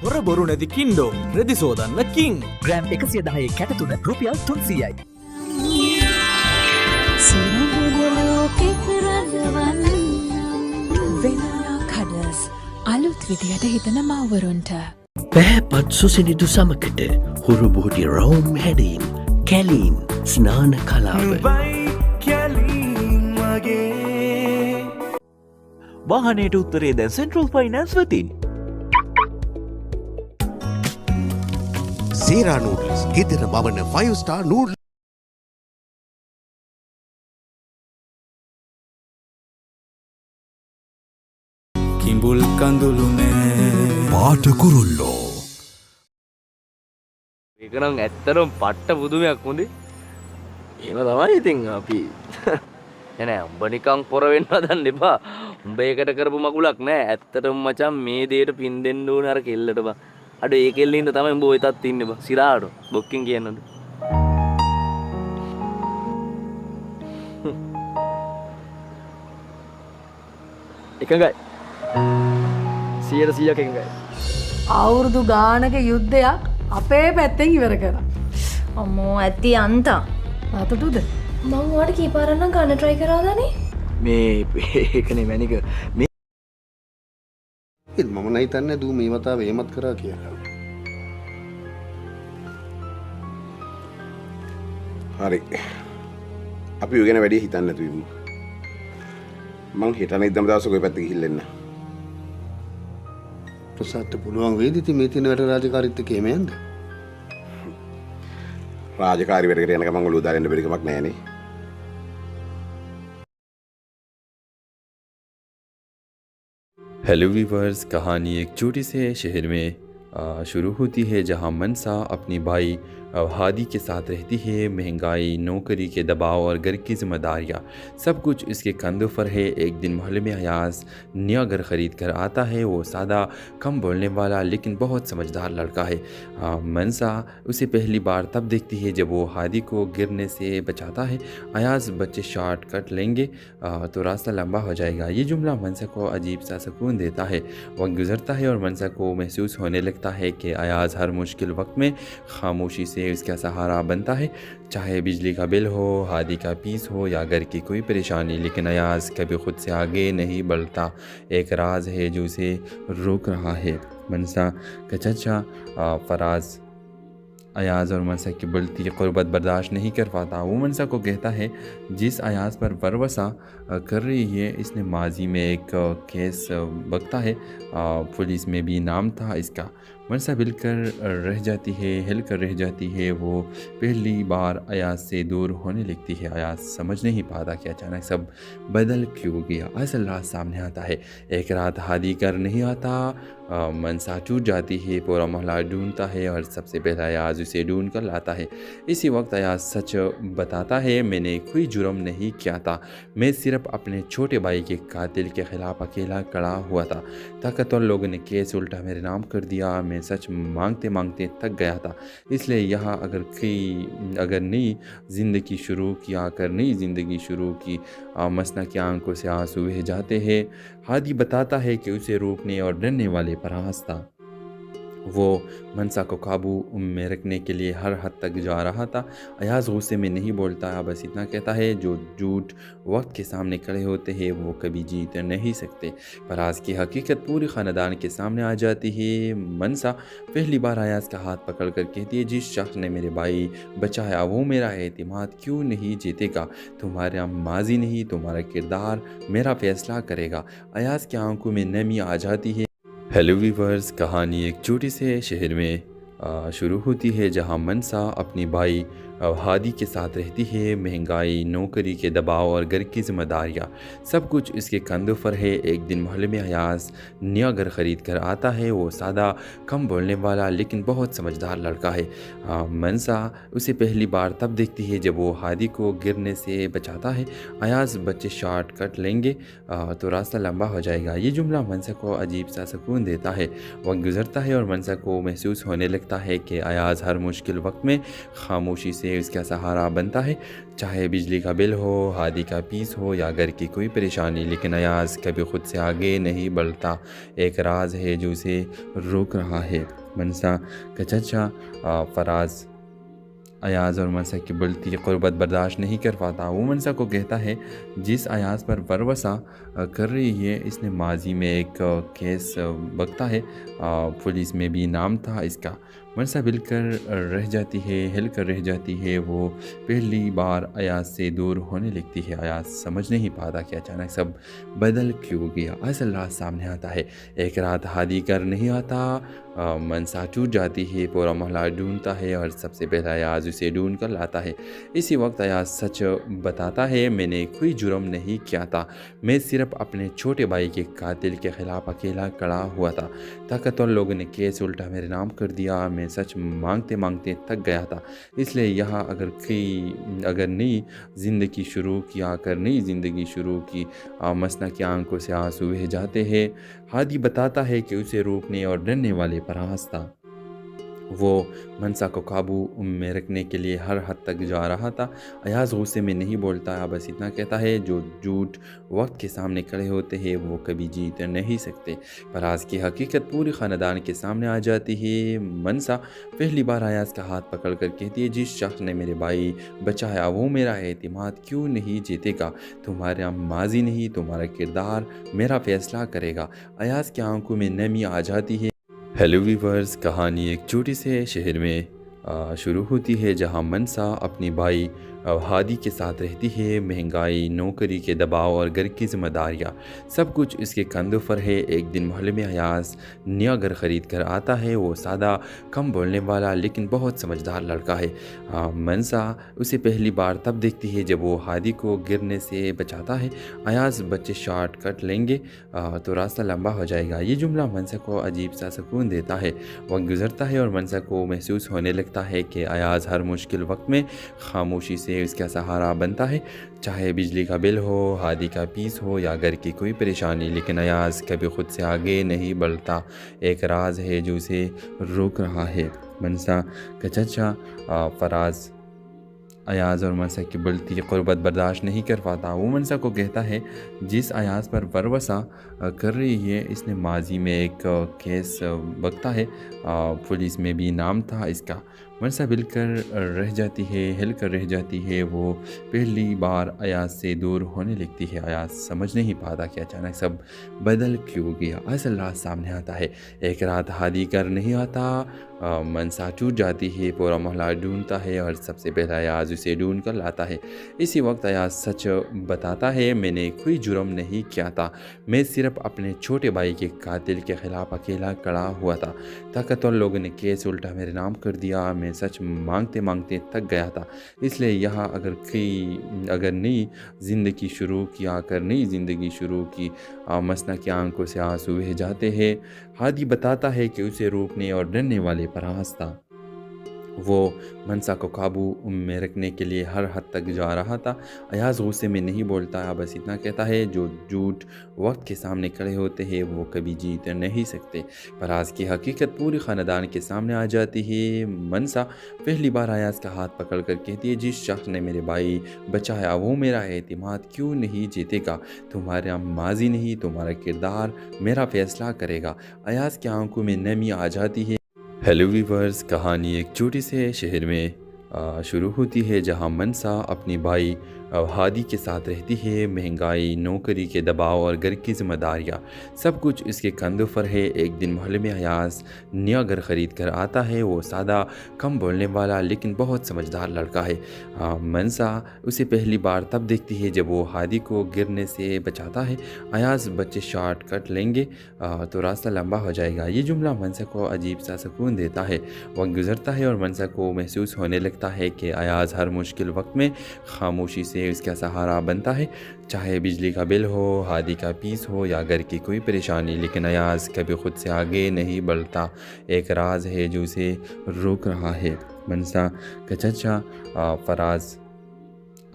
පොර බොරු නැති කින්ඩෝ රෙදි සෝදන්න කින් ග්‍රෑම් 110 කැටතුන රුපියල් 300යි. වෙනලා කඩස් අලුත් විදියට හිතන මව්වරුන්ට පැහැපත් සුසිනිදු සමකට හුරුබුහුටි රෝම් හැඩීම් කැලීන් ස්නාන කලාව වාහනයට උත්තරේ දැන් සෙන්ට්‍රල් ෆයිනන්ස් වෙතින්. සේරා නූඩල්ස් ගෙදර බවන 5 star නූඩල් කිඹුල් කඳුළුනේ පාට කුරුල්ලෝ ඒකනම් ඇත්තරම් පට්ට පුදුමයක් හොඳේ. එහෙම තමයි ඉතින් අපි නෑ උඹ නිකන් පොර වෙන්න හදන්න එපා. උඹ ඒකට කරපු මගුලක් නෑ. ඇත්තටම මචං මේ දෙයට පින් දෙන්න ඕන අර කෙල්ලට බා. අඩ ඒ කෙල්ලින්ද තමයි උඹ ඔය තත් ඉන්නේ බා. සිරාට බොක්කින් කියන්නද? එකඟයි. 100% එකඟයි. අවුරුදු ගානක යුද්ධයක් අපේ පැත්තෙන් ඉවර කරා. අම්මෝ ඇති අන්තා. අතටුද? මං ඔයාලට කීපාරක් නම් ගන්න try කරාදානේ. මේ ඒකනේ මැනික මේ මම නයිතන්නේ දූ මේ වතාව එහෙමත් කරා කියලා. හරි. අපි ඔය ගැන වැඩි හිතන්නේ නැතු වෙමු. මං හිතන ඉදම දවසක ඔය පැත්තට ගිහිල්ලා එන්න. ප්‍රසාදට පුළුවන් වේද ඉතින් මේ තින වැඩ රාජකාරීත් එක්ක එම යන්න? राजकारी वेट करने का मंगल उदाहरण बेरी कमक नहीं नहीं हेलो वीवर्स, कहानी एक छोटे से शहर में शुरू होती है जहां मनसा अपनी भाई हादी के साथ रहती है। महंगाई, नौकरी के दबाव और घर की जिम्मेदारियां सब कुछ इसके कंधों पर है। एक दिन मोहल्ले में अयाज नया घर ख़रीद कर आता है। वो सादा, कम बोलने वाला लेकिन बहुत समझदार लड़का है। मनसा उसे पहली बार तब देखती है जब वो हादी को गिरने से बचाता है। अयाज बच्चे शॉर्ट कट लेंगे तो रास्ता लंबा हो जाएगा। ये जुमला मनसा को अजीब सा सुकून देता है। वक्त गुजरता है और मनसा को महसूस होने लगता है कि अयाज हर मुश्किल वक्त में खामोशी से उसका सहारा बनता है। चाहे बिजली का बिल हो, हादी का पीस हो या घर की कोई परेशानी, लेकिन अयाज कभी खुद से आगे नहीं बढ़ता। एक राज है जो उसे रोक रहा है। मनसा का चचा फराज अयाज और मनसा की बढ़ती क़ुर्बत बर्दाश्त नहीं कर पाता। वो मनसा को कहता है जिस अयाज पर वरवसा कर रही है इसने माजी में एक केस बकता है, पुलिस में भी नाम था इसका। मनसा हिल कर रह जाती है। वो पहली बार अयाज से दूर होने लगती है। अयाज समझ नहीं पाता कि अचानक सब बदल क्यों गया। असल रात सामने आता है। एक रात हादी कर नहीं आता, मनसा टूट जाती है। पूरा मोहल्ला ढूंढता है और सबसे पहले अयाज उसे ढूंढ कर लाता है। इसी वक्त अयाज सच बताता है, मैंने कोई जुर्म नहीं किया था, मैं सिर्फ अपने छोटे भाई के कातिल के ख़िलाफ़ अकेला खड़ा हुआ था। ताकतवर लोगों ने केस उल्टा मेरे नाम कर दिया। मैं सच मांगते मांगते थक गया था, इसलिए यहाँ अगर नई ज़िंदगी शुरू की मसना की आंखों से आंसू बह जाते हैं। हादी बताता है कि उसे रोकने और डरने वाले फराज था। वो मनसा को काबू में रखने के लिए हर हद तक जा रहा था। अयाज गुस्से में नहीं बोलता, बस इतना कहता है, जो झूठ वक्त के सामने खड़े होते हैं वो कभी जीत नहीं सकते। फराज की हकीकत पूरी ख़ानदान के सामने आ जाती है। मनसा पहली बार अयाज का हाथ पकड़ कर कहती है, जिस शख्स ने मेरे भाई बचाया वो मेरा एतमाद क्यों नहीं जीतेगा? तुम्हारा माजी नहीं, तुम्हारा किरदार मेरा फैसला करेगा। अयाज की आंखों में नमी आ जाती है। हेलो वीवर्स, कहानी एक छोटे से शहर में शुरू होती है जहां मनसा अपनी भाई हादी के साथ रहती है। महंगाई, नौकरी के दबाव और घर की जिम्मेदारियां सब कुछ इसके कंधों पर है। एक दिन मोहल्ले में अयाज नया घर ख़रीद कर आता है। वो सादा, कम बोलने वाला लेकिन बहुत समझदार लड़का है। मनसा उसे पहली बार तब देखती है जब वो हादी को गिरने से बचाता है। अयाज बच्चे शॉर्ट कट लेंगे तो रास्ता लंबा हो जाएगा। ये जुमला मनसा को अजीब सा सुकून देता है। वक्त गुजरता है और मनसा को महसूस होने लगता है कि अयाज हर मुश्किल वक्त में खामोशी से से उसका सहारा बनता है, चाहे बिजली का बिल हो, हादी का पीस हो या घर की कोई परेशानी। लेकिन अयाज कभी खुद से आगे नहीं बढ़ता। एक राज है जो उसे रोक रहा है। मनसा का चचा फराज अयाज और मनसा की बढ़ती क़ुर्बत बर्दाश्त नहीं कर पाता। वो मनसा को कहता है, जिस अयाज पर वरवसा कर रही है इसने माजी में एक केस बकता है, पुलिस में भी नाम था इसका। मनसा हिल कर रह जाती है। वो पहली बार अयाज से दूर होने लगती है। अयाज समझ नहीं पाता कि अचानक सब बदल क्यों गया। असल रात सामने आता है। एक रात हादी कर नहीं आता, मनसा टूट जाती है। पूरा मोहल्ला ढूंढता है और सबसे पहले अयाज उसे ढूंढ कर लाता है। इसी वक्त अयाज सच बताता है, मैंने कोई जुर्म नहीं किया था, मैं सिर्फ अपने छोटे भाई के कातिल के ख़िलाफ़ अकेला खड़ा हुआ था। ताकतवर लोगों ने केस उल्टा मेरे नाम कर दिया। मैं सच मांगते मांगते थक गया था, इसलिए यहाँ अगर नई ज़िंदगी शुरू की मसना की आंखों से आंसू बह जाते हैं। हादी बताता है कि उसे रोकने और डरने वाले फराज था। वो मनसा को काबू में रखने के लिए हर हद तक जा रहा था। अयाज गुस्से में नहीं बोलता, बस इतना कहता है, जो झूठ वक्त के सामने खड़े होते हैं वो कभी जीत नहीं सकते। फराज की हकीकत पूरी ख़ानदान के सामने आ जाती है। मनसा पहली बार अयाज का हाथ पकड़ कर कहती है, जिस शख्स ने मेरे भाई बचाया वो मेरा एतमाद क्यों नहीं जीतेगा। तुम्हारा माजी नहीं, तुम्हारा किरदार मेरा फ़ैसला करेगा। अयाज की आंखों में नमी आ जाती है। हेलो वीवर्स, कहानी एक छोटे से शहर में शुरू होती है जहां मनसा अपनी भाई हादी के साथ रहती है। महंगाई, नौकरी के दबाव और घर की जिम्मेदारियाँ सब कुछ इसके कंधों पर है। एक दिन मोहल्ले में अयाज नया घर ख़रीद कर आता है। वो सादा, कम बोलने वाला लेकिन बहुत समझदार लड़का है। मनसा उसे पहली बार तब देखती है जब वो हादी को गिरने से बचाता है। अयाज, बच्चे शॉर्ट कट लेंगे तो रास्ता लंबा हो जाएगा। ये जुमला मनसा को अजीब सा सुकून देता है। वक्त गुजरता है और मनसा को महसूस होने लगता है कि अयाज हर मुश्किल वक्त में खामोशी से उसका सहारा बनता है, चाहे बिजली का बिल हो, हादी का पीस हो या घर की कोई परेशानी। लेकिन अयाज कभी खुद से आगे नहीं बढ़ता। एक राज है जो उसे रोक रहा है। मनसा का चचा फराज अयाज और मनसा की बढ़ती क़ुर्बत बर्दाश्त नहीं कर पाता। वो मनसा को कहता है, जिस अयाज पर वरवसा कर रही है इसने माजी में एक केस बकता है, पुलिस में भी नाम था इसका। मनसा हिल कर रह जाती है। वो पहली बार अयाज से दूर होने लगती है। अयाज समझ नहीं पाता कि अचानक सब बदल क्यों गया। असल रात सामने आता है। एक रात हादी कर नहीं आता, मनसा टूट जाती है। पूरा मोहल्ला ढूंढता है और सबसे पहले अयाज उसे ढूंढ कर लाता है। इसी वक्त अयाज सच बताता है, मैंने कोई जुर्म नहीं किया था, मैं सिर्फ अपने छोटे भाई के कातिल के ख़िलाफ़ अकेला खड़ा हुआ था। ताकतवर लोगों ने केस उल्टा मेरे नाम कर दिया। मैं सच मांगते मांगते थक गया था, इसलिए यहाँ अगर नई ज़िंदगी शुरू की मसना की आंखों से आंसू बह जाते हैं। हादी बताता है कि उसे रोकने और डरने वाले फराज था। वो मनसा को काबू में रखने के लिए हर हद तक जा रहा था। अयाज गुस्से में नहीं बोलता, बस इतना कहता है, जो झूठ वक्त के सामने खड़े होते हैं वो कभी जीत नहीं सकते। फराज की हकीकत पूरी ख़ानदान के सामने आ जाती है। मनसा पहली बार अयाज का हाथ पकड़ कर कहती है, जिस शख्स ने मेरे भाई बचाया वो मेरा एतमाद क्यों नहीं जीतेगा। तुम्हारा माजी नहीं, तुम्हारा किरदार मेरा फ़ैसला करेगा। अयाज की आंखों में नमी आ जाती है। हेलो वीवर्स, कहानी एक छोटे से शहर में शुरू होती है जहां मनसा अपनी भाई हादी के साथ रहती है। महंगाई, नौकरी के दबाव और घर की जिम्मेदारियाँ सब कुछ इसके कंधों पर है। एक दिन मोहल्ले में अयाज नया घर ख़रीद कर आता है। वो सादा, कम बोलने वाला लेकिन बहुत समझदार लड़का है। मनसा उसे पहली बार तब देखती है जब वो हादी को गिरने से बचाता है। अयाज, बच्चे शॉर्ट कट लेंगे तो रास्ता लंबा हो जाएगा। ये जुमला मनसा को अजीब सा सुकून देता है। वक्त गुजरता है और मनसा को महसूस होने लगता है कि अयाज हर मुश्किल वक्त में खामोशी से उसका सहारा बनता है, चाहे बिजली का बिल हो, हादी का पीस हो या घर की कोई परेशानी। लेकिन अयाज कभी खुद से आगे नहीं बढ़ता। एक राज है जो उसे रोक रहा है। मनसा का चचा फराज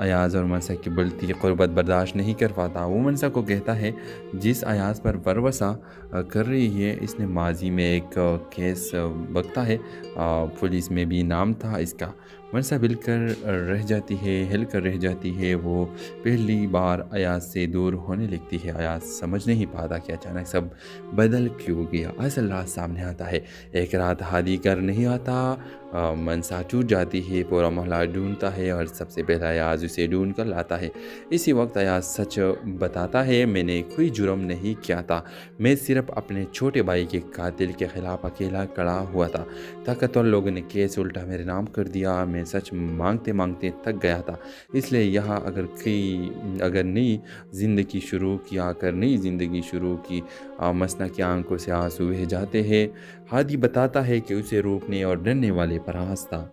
अयाज और मनसा की बढ़ती क़ुर्बत बर्दाश्त नहीं कर पाता। वो मनसा को कहता है, जिस अयाज पर वरवसा कर रही है इसने माजी में एक केस बकता है, पुलिस में भी नाम था इसका। मनसा हिल कर रह जाती है। वो पहली बार अयाज से दूर होने लगती है। अयाज समझ नहीं पाता कि अचानक सब बदल क्यों गया। असल रात सामने आता है। एक रात हादी कर नहीं आता, मनसा टूट जाती है, पूरा मोहल्ला ढूंढता है और सबसे पहला अयाज उसे ढूंढ कर लाता है। इसी वक्त अयाज सच बताता है, मैंने कोई जुर्म नहीं किया था, मैं सिर्फ अपने छोटे भाई के कातिल के खिलाफ अकेला खड़ा हुआ था। ताकतवर लोगों ने केस उल्टा मेरे नाम कर दिया, मैं सच मांगते मांगते थक गया था। इसलिए यहाँ अगर नई ज़िंदगी शुरू की मसना की आंखों से आंसू बह जाते हैं। हादी बताता है कि उसे रोकने और डरने वाले फराज था।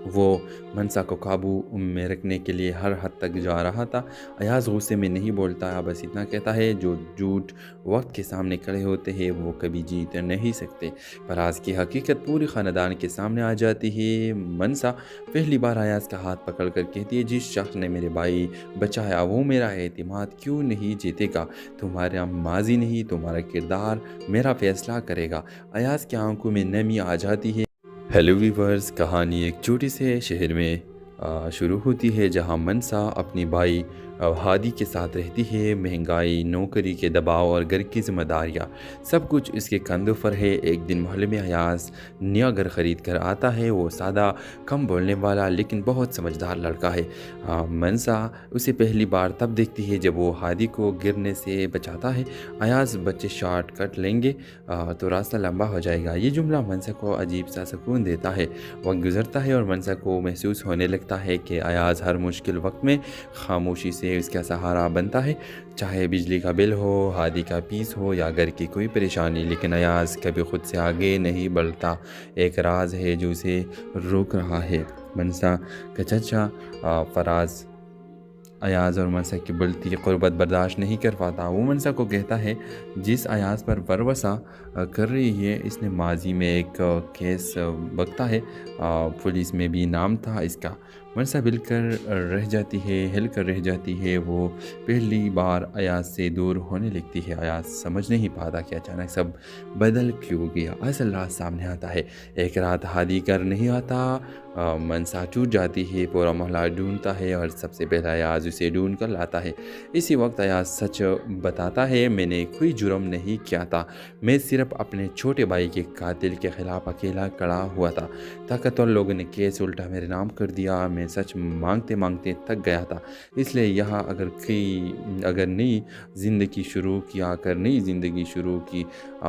वो मनसा को काबू में रखने के लिए हर हद तक जा रहा था। अयाज गुस्से में नहीं बोलता, बस इतना कहता है, जो झूठ वक्त के सामने खड़े होते हैं वो कभी जीत नहीं सकते। फराज की हकीकत पूरी ख़ानदान के सामने आ जाती है। मनसा पहली बार अयाज का हाथ पकड़ कर कहती है, जिस शख्स ने मेरे भाई बचाया वो मेरा एतमाद क्यों नहीं जीतेगा। तुम्हारा माजी नहीं, तुम्हारा किरदार मेरा फैसला करेगा। अयाज की आंखों में नमी आ जाती है। हेलो वीवर्स, कहानी एक छोटे से शहर में शुरू होती है जहां मनसा अपनी भाई हादी के साथ रहती है। महंगाई, नौकरी के दबाव और घर की जिम्मेदारियाँ सब कुछ इसके कंधों पर है। एक दिन मोहल्ले में अयाज नया घर ख़रीद कर आता है। वो सादा, कम बोलने वाला लेकिन बहुत समझदार लड़का है। मनसा उसे पहली बार तब देखती है जब वो हादी को गिरने से बचाता है। अयाज, बच्चे शॉर्ट कट लेंगे तो रास्ता लंबा हो जाएगा। ये जुमला मनसा को अजीब सा सुकून देता है। वक्त गुजरता है और मनसा को महसूस होने लगता है कि अयाज हर मुश्किल वक्त में खामोशी से उसका सहारा बनता है। चाहे बिजली का बिल हो, हादी का पीस हो या घर की कोई परेशानी, लेकिन अयाज कभी खुद से आगे नहीं बढ़ता। एक राज है जो उसे रोक रहा है। मनसा का चचा फराज अयाज और मनसा की बढ़ती क़ुर्बत बर्दाश्त नहीं कर पाता। वो मनसा को कहता है, जिस अयाज पर वरवसा कर रही है इसने माजी में एक केस बकता है, पुलिस में भी नाम था इसका। मनसा हिल कर रह जाती है। वो पहली बार अयाज से दूर होने लगती है। अयाज समझ नहीं पाता कि अचानक सब बदल क्यों गया। असल रात सामने आता है। एक रात हादी कर नहीं आता, मनसा टूट जाती है, पूरा मोहल्ला ढूंढता है और सबसे पहला अयाज उसे ढूंढ कर लाता है। इसी वक्त अयाज सच बताता है, मैंने कोई जुर्म नहीं किया था, मैं सिर्फ अपने छोटे भाई के कातिल के खिलाफ अकेला खड़ा हुआ था। ताकतवर लोगों ने केस उल्टा मेरे नाम कर दिया, मैं सच मांगते मांगते थक गया था। इसलिए यहाँ अगर नई ज़िंदगी शुरू की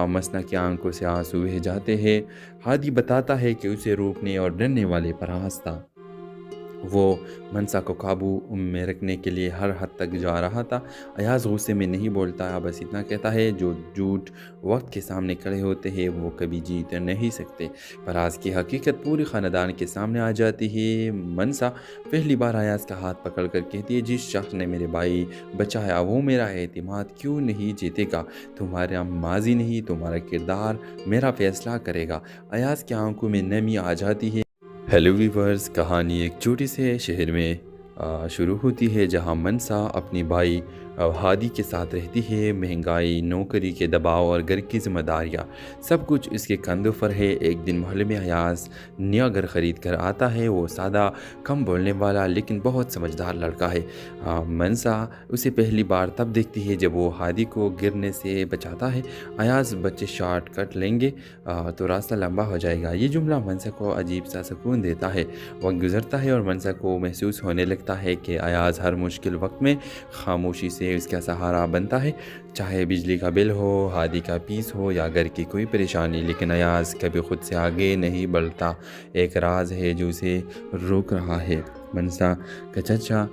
मसना की आंखों से आंसू बह जाते हैं। हादी बताता है कि उसे रोकने और डरने वाले फराज था। वो मनसा को काबू में रखने के लिए हर हद तक जा रहा था। अयाज गुस्से में नहीं बोलता, बस इतना कहता है, जो झूठ वक्त के सामने खड़े होते हैं वो कभी जीत नहीं सकते। फराज की हकीकत पूरी ख़ानदान के सामने आ जाती है। मनसा पहली बार अयाज का हाथ पकड़ कर कहती है, जिस शख्स ने मेरे भाई बचाया वो मेरा एतमाद क्यों नहीं जीतेगा। तुम्हारा माजी नहीं, तुम्हारा किरदार मेरा फैसला करेगा। अयाज की आंखों में नमी आ जाती है। हेलो वीवर्स, कहानी एक छोटे से शहर में शुरू होती है जहां मनसा अपनी भाई हादी के साथ रहती है। महंगाई, नौकरी के दबाव और घर की जिम्मेदारियाँ सब कुछ इसके कंधों पर है। एक दिन मोहल्ले में अयाज नया घर ख़रीद कर आता है। वो सादा, कम बोलने वाला लेकिन बहुत समझदार लड़का है। मनसा उसे पहली बार तब देखती है जब वो हादी को गिरने से बचाता है। अयाज, बच्चे शॉर्ट कट लेंगे तो रास्ता लंबा हो जाएगा। ये जुमला मनसा को अजीब सा सुकून देता है। वक्त गुजरता है और मनसा को महसूस होने लगता है कि अयाज हर मुश्किल वक्त में खामोशी से उसका सहारा बनता है। चाहे बिजली का बिल हो, हादी का पीस हो या घर की कोई परेशानी, लेकिन अयाज कभी खुद से आगे नहीं बढ़ता। एक राज है जो उसे रोक रहा है। मनसा का चचा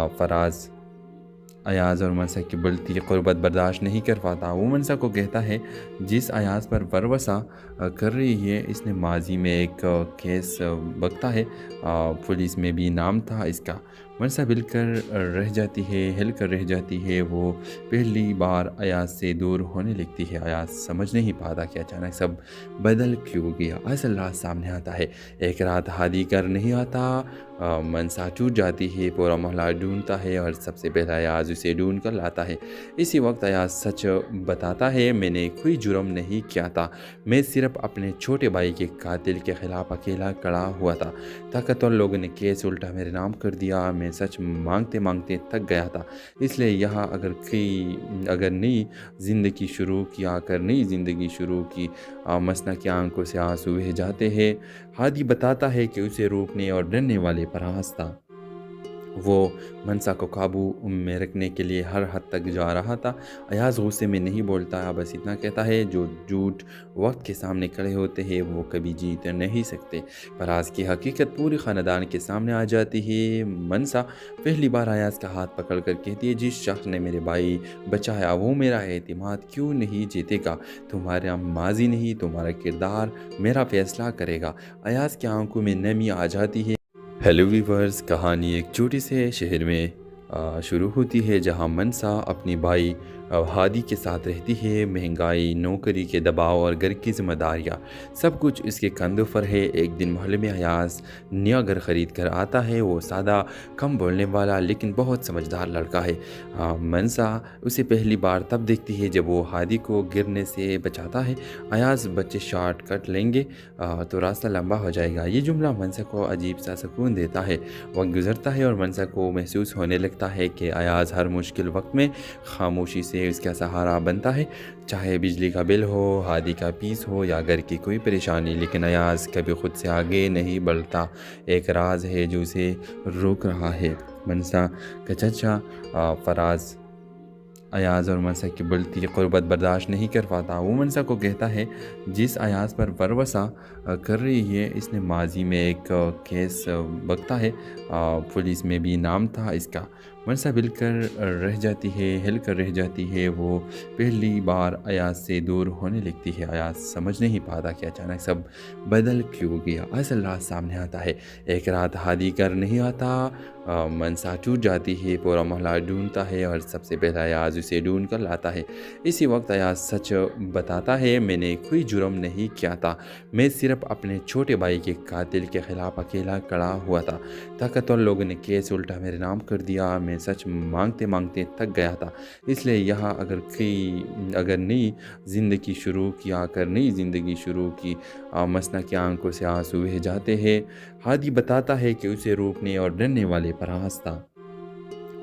फराज अयाज और मनसा की बढ़ती क़ुर्बत बर्दाश्त नहीं कर पाता। वो मनसा को कहता है, जिस अयाज पर वरवसा कर रही है इसने माजी में एक केस बकता है, पुलिस में भी नाम था इसका। मनसा हिल कर रह जाती है। वो पहली बार अयाज से दूर होने लगती है। अयाज समझ नहीं पाता कि अचानक सब बदल क्यों गया। असल रात सामने आता है। एक रात हादी कर नहीं आता, मनसा टूट जाती है, पूरा मोहल्ला ढूंढता है और सबसे पहले अयाज उसे ढूंढ कर लाता है। इसी वक्त अयाज सच बताता है, मैंने कोई जुर्म नहीं किया था, मैं सिर्फ अपने छोटे भाई के कातिल के ख़िलाफ़ अकेला खड़ा हुआ था। ताकतवर लोगों ने केस उल्टा मेरे नाम कर दिया, मैं सच मांगते मांगते थक गया था, इसलिए यहाँ अगर नई ज़िंदगी शुरू की मसना की आंखों से आंसू बह जाते हैं। हादी बताता है कि उसे रोकने और डरने वाले फराज था। वो मनसा को काबू में रखने के लिए हर हद तक जा रहा था। अयाज गुस्से में नहीं बोलता, बस इतना कहता है, जो झूठ वक्त के सामने खड़े होते हैं वो कभी जीत नहीं सकते। फराज की हकीकत पूरी ख़ानदान के सामने आ जाती है। मनसा पहली बार अयाज का हाथ पकड़ कर कहती है, जिस शख्स ने मेरे भाई बचाया वो मेरा एतमाद क्यों नहीं जीतेगा? तुम्हारा माजी नहीं, तुम्हारा किरदार मेरा फ़ैसला करेगा। अयाज की आंखों में नमी आ जाती है। हेलो वीवर्स, कहानी एक छोटे से शहर में शुरू होती है जहां मनसा अपनी भाई हादी के साथ रहती है। महंगाई, नौकरी के दबाव और घर की जिम्मेदारियाँ सब कुछ इसके कंधों पर है। एक दिन मोहल्ले में अयाज नया घर ख़रीद कर आता है। वो सादा, कम बोलने वाला लेकिन बहुत समझदार लड़का है। मनसा उसे पहली बार तब देखती है जब वो हादी को गिरने से बचाता है। अयाज, बच्चे शॉर्ट कट लेंगे तो रास्ता लंबा हो जाएगा। ये जुमला मनसा को अजीब सा सुकून देता है। वक्त गुजरता है और मनसा को महसूस होने लगता है कि अयाज हर मुश्किल वक्त में खामोशी से उसका सहारा बनता है। चाहे बिजली का बिल हो, हादी का पीस हो या घर की कोई परेशानी, लेकिन अयाज कभी खुद से आगे नहीं बढ़ता। एक राज है जो उसे रोक रहा है। मनसा का चचा फराज अयाज और मनसा की बढ़ती क़ुर्बत बर्दाश्त नहीं कर पाता। वो मनसा को कहता है, जिस अयाज पर वरवसा कर रही है इसने माजी में एक केस बकता है, पुलिस में भी नाम था इसका। मनसा हिलकर रह जाती है। वो पहली बार अयाज से दूर होने लगती है। अयाज समझ नहीं पाता कि अचानक सब बदल क्यों गया। असल रात सामने आता है। एक रात हादी कर नहीं आता, मनसा टूट जाती है, पूरा मोहल्ला ढूंढता है और सबसे पहले अयाज उसे ढूंढ कर लाता है। इसी वक्त अयाज सच बताता है, मैंने कोई जुर्म नहीं किया था, मैं सिर्फ अपने छोटे भाई के कातिल के ख़िलाफ़ अकेला खड़ा हुआ था। ताकतवर लोगों ने केस उल्टा मेरे नाम कर दिया, मैं सच मांगते मांगते थक गया था, इसलिए यहाँ अगर नई ज़िंदगी शुरू की मसना की आंखों से आंसू बह जाते हैं। हादी बताता है कि उसे रोकने और डरने वाले फराज था।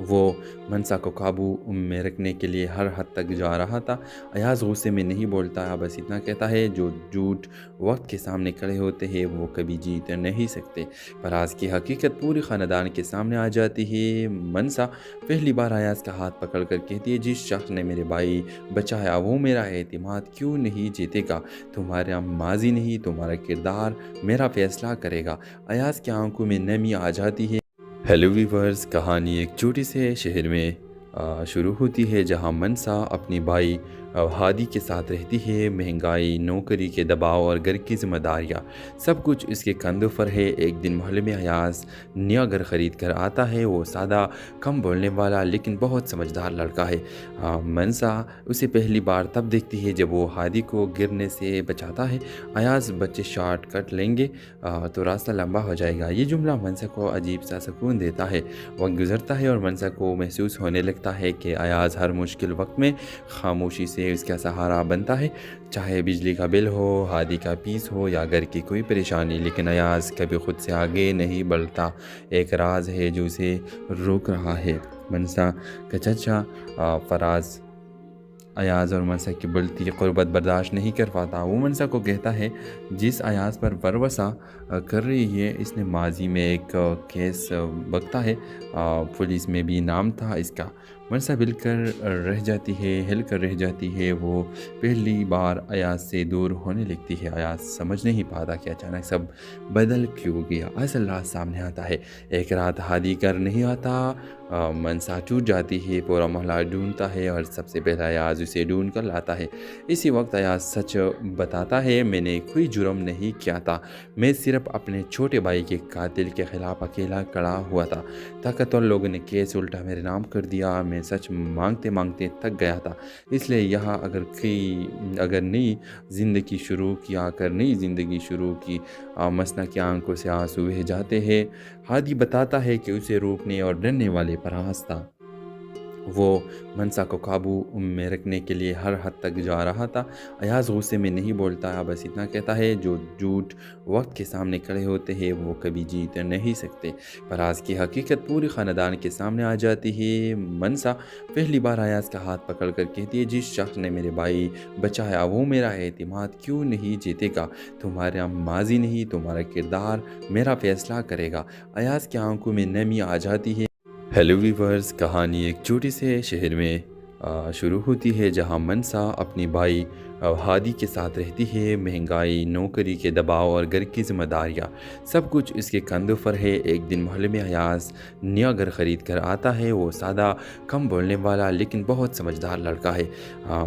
वो मनसा को काबू में रखने के लिए हर हद तक जा रहा था। अयाज गुस्से में नहीं बोलता, बस इतना कहता है, जो झूठ वक्त के सामने खड़े होते हैं वो कभी जीत नहीं सकते। फराज की हकीकत पूरी ख़ानदान के सामने आ जाती है। मनसा पहली बार अयाज का हाथ पकड़ कर कहती है, जिस शख्स ने मेरे भाई बचाया वो मेरा एतमाद क्यों नहीं जीतेगा? तुम्हारा माजी नहीं, तुम्हारा किरदार मेरा फ़ैसला करेगा। अयाज की आंखों में नमी आ जाती है। हेलो वीवर्स, कहानी एक छोटे से शहर में शुरू होती है जहां मनसा अपनी भाई हादी के साथ रहती है। महंगाई, नौकरी के दबाव और घर की जिम्मेदारियाँ सब कुछ इसके कंधों पर है। एक दिन मोहल्ले में अयाज नया घर ख़रीद कर आता है। वो सादा, कम बोलने वाला लेकिन बहुत समझदार लड़का है। मनसा उसे पहली बार तब देखती है जब वो हादी को गिरने से बचाता है। अयाज, बच्चे शॉर्ट कट लेंगे तो रास्ता लंबा हो जाएगा। ये जुमला मनसा को अजीब सा सुकून देता है। वक्त गुजरता है और मनसा को महसूस होने लगता है कि अयाज हर मुश्किल वक्त में खामोशी से उसका सहारा बनता है। चाहे बिजली का बिल हो, हादी का पीस हो या घर की कोई परेशानी, लेकिन अयाज कभी खुद से आगे नहीं बढ़ता। एक राज है जो उसे रोक रहा है। मनसा का चचा फराज अयाज और मनसा की बढ़ती क़ुर्बत बर्दाश्त नहीं कर पाता। वो मनसा को कहता है, जिस अयाज पर वरवसा कर रही है इसने माजी में एक केस बकता है, पुलिस में भी नाम था इसका। मनसा हिलकर रह जाती है। वो पहली बार अयाज से दूर होने लगती है। अयाज समझ नहीं पाता कि अचानक सब बदल क्यों गया। असल रात सामने आता है। एक रात हादी कर नहीं आता, मनसा टूट जाती है, पूरा मोहल्ला ढूंढता है और सबसे पहले अयाज उसे ढूंढ कर लाता है। इसी वक्त अयाज सच बताता है, मैंने कोई जुर्म नहीं किया था, मैं सिर्फ अपने छोटे भाई के कातिल के ख़िलाफ़ अकेला खड़ा हुआ था। ताकतवर लोगों ने केस उल्टा मेरे नाम कर दिया, मैं सच मांगते मांगते थक गया था। इसलिए यहाँ अगर नई ज़िंदगी शुरू की मसना की आंखों से आंसू बह जाते हैं। हादी बताता है कि उसे रोकने और डरने वाले पर था। वो मनसा को काबू में रखने के लिए हर हद तक जा रहा था। अयाज गुस्से में नहीं बोलता, बस इतना कहता है, जो झूठ वक्त के सामने खड़े होते हैं वो कभी जीत नहीं सकते। फराज की हकीकत पूरी ख़ानदान के सामने आ जाती है। मनसा पहली बार अयाज का हाथ पकड़ कर कहती है, जिस शख्स ने मेरे भाई बचाया वो मेरा एतमाद क्यों नहीं जीतेगा? तुम्हारा माजी नहीं, तुम्हारा किरदार मेरा फैसला करेगा। अयाज की आंखों में नमी आ जाती है। हेलो वीवर्स, कहानी एक छोटे से शहर में शुरू होती है जहां मनसा अपनी भाई हादी के साथ रहती है। महंगाई, नौकरी के दबाव और घर की जिम्मेदारियाँ सब कुछ इसके कंधों पर है। एक दिन मोहल्ले में अयाज नया घर ख़रीद कर आता है। वो सादा, कम बोलने वाला लेकिन बहुत समझदार लड़का है।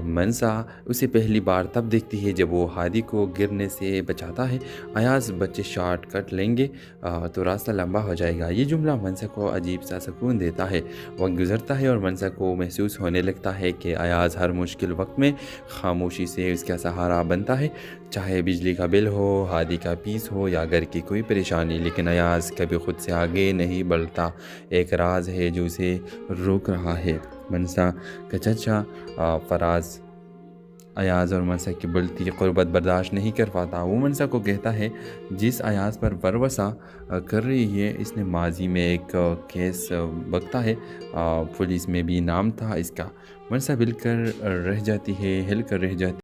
मनसा उसे पहली बार तब देखती है जब वो हादी को गिरने से बचाता है। अयाज, बच्चे शॉर्ट कट लेंगे तो रास्ता लंबा हो जाएगा। ये जुमला मनसा को अजीब सा सुकून देता है। वक्त गुजरता है और मनसा को महसूस होने लगता है कि अयाज हर मुश्किल वक्त में खामोशी से उसका सहारा बनता है। चाहे बिजली का बिल हो, हादी का फीस हो या घर की कोई परेशानी, लेकिन अयाज कभी खुद से आगे नहीं बढ़ता। एक राज है जो उसे रोक रहा है। मनसा का चचा फराज अयाज और मनसा की बढ़ती क़ुर्बत बर्दाश्त नहीं कर पाता। वो मनसा को कहता है, जिस अयाज पर वरवसा कर रही है इसने माजी में एक केस बकता है, पुलिस में भी नाम था इसका। मनसा हिल कर रह जाती है।